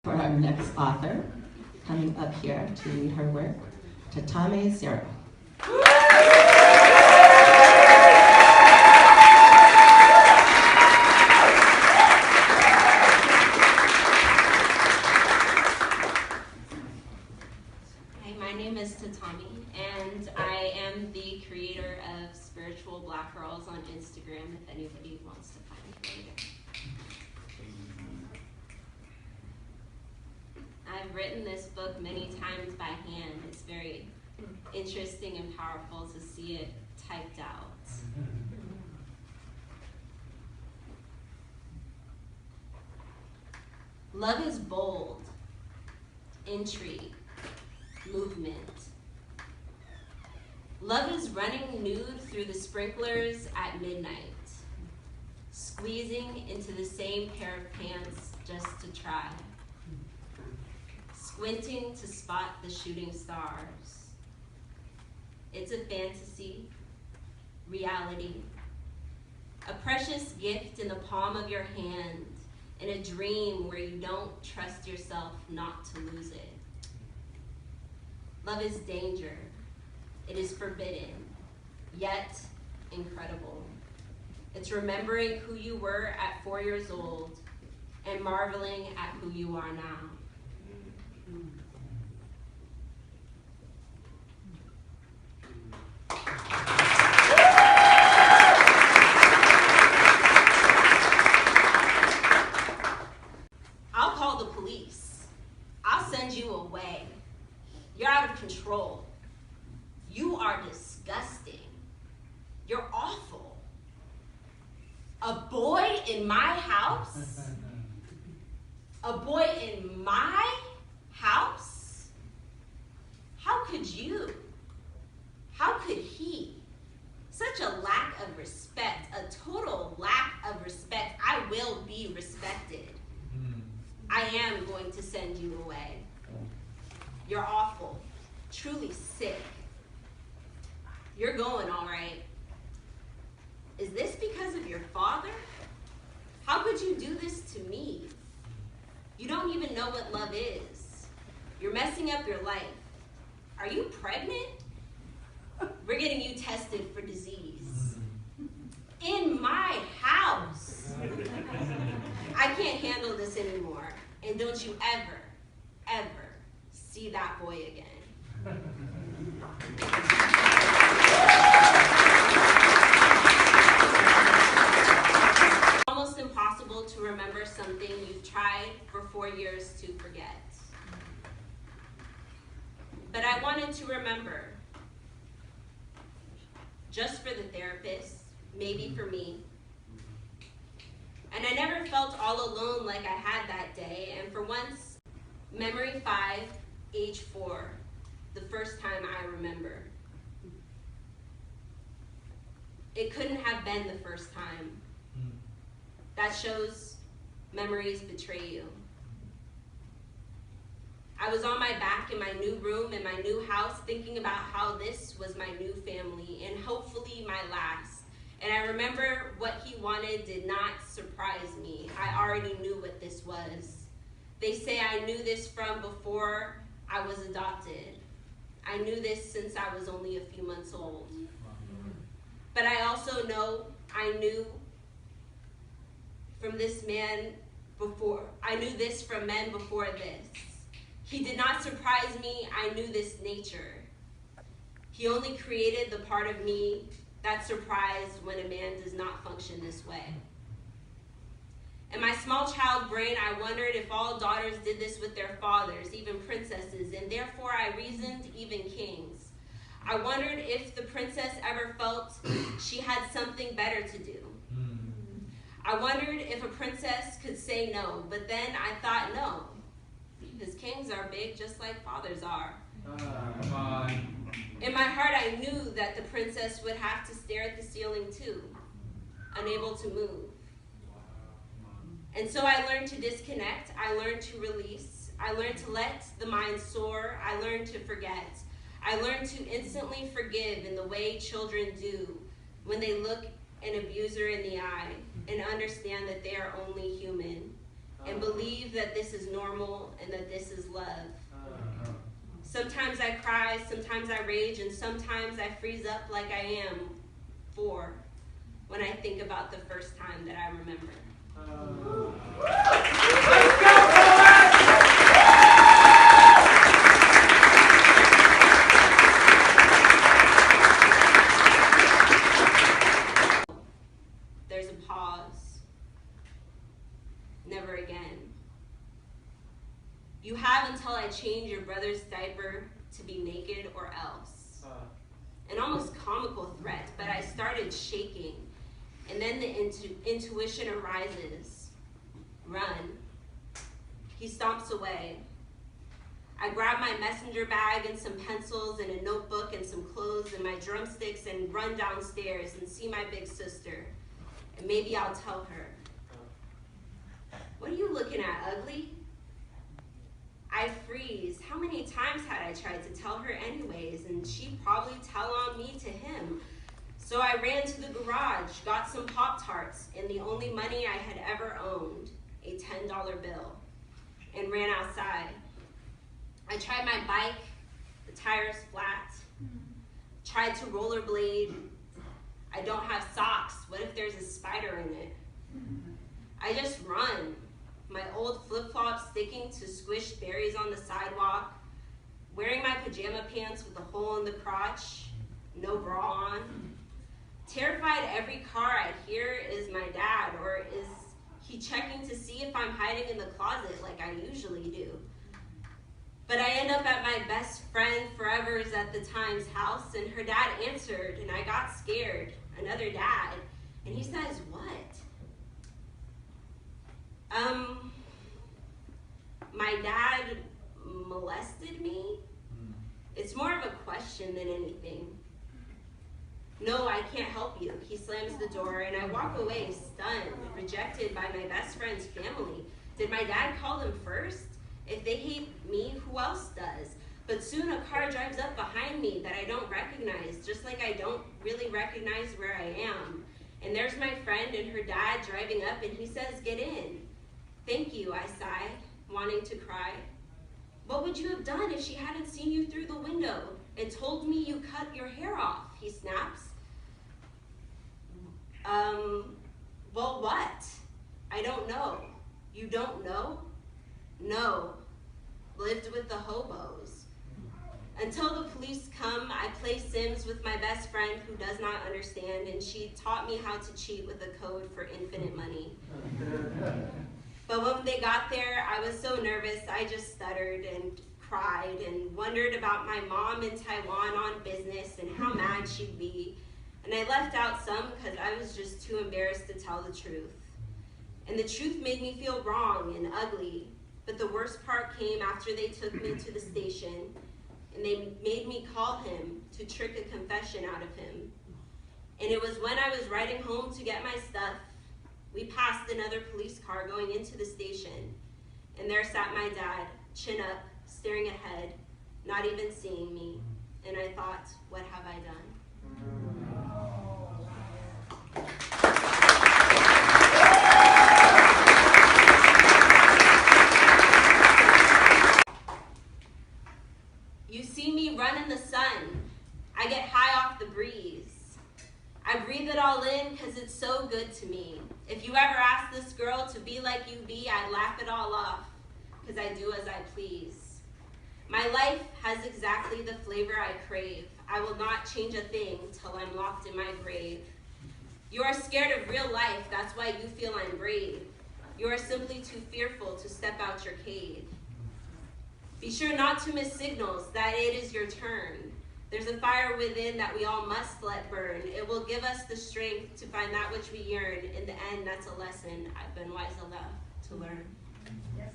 For our next author, coming up here to read her work, Tatame Zero. Hi, my name is Tatame, and I am the creator of Spiritual Black Girls on Instagram, if anybody wants to find me later. I've written this book many times by hand. It's very interesting and powerful to see it typed out. Love is bold, intrigue, movement. Love is running nude through the sprinklers at midnight, squeezing into the same pair of pants just to try. Squinting to spot the shooting stars. It's a fantasy, reality, a precious gift in the palm of your hand, in a dream where you don't trust yourself not to lose it. Love is danger. It is forbidden, yet incredible. It's remembering who you were at 4 years old and marveling at who you are now. I'll call the police. I'll send you away. You're out of control. You are disgusting. You're awful. A boy in my house? A boy in my house? How could you? How could he? Such a lack of respect, a total lack of respect. I will be respected. I am going to send you away. You're awful, truly sick. You're going all right. Is this because of your father? How could you do this to me? You don't even know what love is. You're messing up your life. Are you pregnant? We're getting you tested for disease. In my house. I can't handle this anymore. And don't you ever, ever see that boy again. Almost impossible to remember something you've tried for 4 years to forget. But I wanted to remember, just for the therapist, maybe for me. And I never felt all alone like I had that day. And for once, memory 5, age 4, the first time I remember. It couldn't have been the first time. That shows memories betray you. I was on my back in my new room in my new house thinking about how this was my new family and hopefully my last. And I remember what he wanted did not surprise me. I already knew what this was. They say I knew this from before I was adopted. I knew this since I was only a few months old. But I also know I knew from this man before. I knew this from men before this. He did not surprise me. I knew this nature. He only created the part of me that's surprised when a man does not function this way. In my small child brain, I wondered if all daughters did this with their fathers, even princesses, and therefore I reasoned even kings. I wondered if the princess ever felt she had something better to do. I wondered if a princess could say no, but then I thought no, because kings are big just like fathers are. In my heart, I knew that the princess would have to stare at the ceiling too, unable to move. And so I learned to disconnect, I learned to release, I learned to let the mind soar, I learned to forget. I learned to instantly forgive in the way children do when they look an abuser in the eye and understand that they are only human and believe that this is normal and that this is love. Sometimes I cry, sometimes I rage, and sometimes I freeze up like I am 4 when I think about the first time that I remember. There's a pause. Never again. You have until I change your brother's diaper to be naked or else. An almost comical threat, but I started shaking. And then the intuition arises. Run. He stomps away. I grab my messenger bag and some pencils and a notebook and some clothes and my drumsticks and run downstairs and see my big sister. And maybe I'll tell her. What are you looking at, ugly? I freeze. How many times had I tried to tell her anyways, and she'd probably tell on me to him. So I ran to the garage, got some Pop-Tarts and the only money I had ever owned, a $10 bill, and ran outside. I tried my bike, the tire's flat. Tried to rollerblade. I don't have socks. What if there's a spider in it? I just run. My old flip-flops sticking to squished berries on the sidewalk, wearing my pajama pants with a hole in the crotch, no bra on. Terrified every car I hear is my dad, or is he checking to see if I'm hiding in the closet like I usually do. But I end up at my best friend forever's at the time's house, and her dad answered, and I got scared. Another dad. And he says, what? My dad molested me? It's more of a question than anything. No, I can't help you. He slams the door, and I walk away stunned, rejected by my best friend's family. Did my dad call them first? If they hate me, who else does? But soon a car drives up behind me that I don't recognize, just like I don't really recognize where I am. And there's my friend and her dad driving up, and he says, get in. Thank you, I sigh, wanting to cry. What would you have done if she hadn't seen you through the window and told me you cut your hair off? He snaps. Well, what? I don't know. You don't know? No. Lived with the hobos. Until the police come, I play Sims with my best friend who does not understand, and she taught me how to cheat with a code for infinite money. But when they got there, I was so nervous, I just stuttered and cried and wondered about my mom in Taiwan on business and how mad she'd be. And I left out some because I was just too embarrassed to tell the truth. And the truth made me feel wrong and ugly. But the worst part came after they took me to the station and they made me call him to trick a confession out of him. And it was when I was riding home to get my stuff, we passed another police car going into the station, and there sat my dad, chin up, staring ahead, not even seeing me. And I thought, what have I done? You see me run in the sun. I get high off the breeze. I breathe it all in because it's so good to me. If you ever ask this girl to be like you be, I laugh it all off because I do as I please. My life has exactly the flavor I crave. I will not change a thing till I'm locked in my grave. You are scared of real life, that's why you feel I'm brave. You are simply too fearful to step out your cave. Be sure not to miss signals that it is your turn. There's a fire within that we all must let burn. It will give us the strength to find that which we yearn. In the end, that's a lesson I've been wise enough to learn. Yes.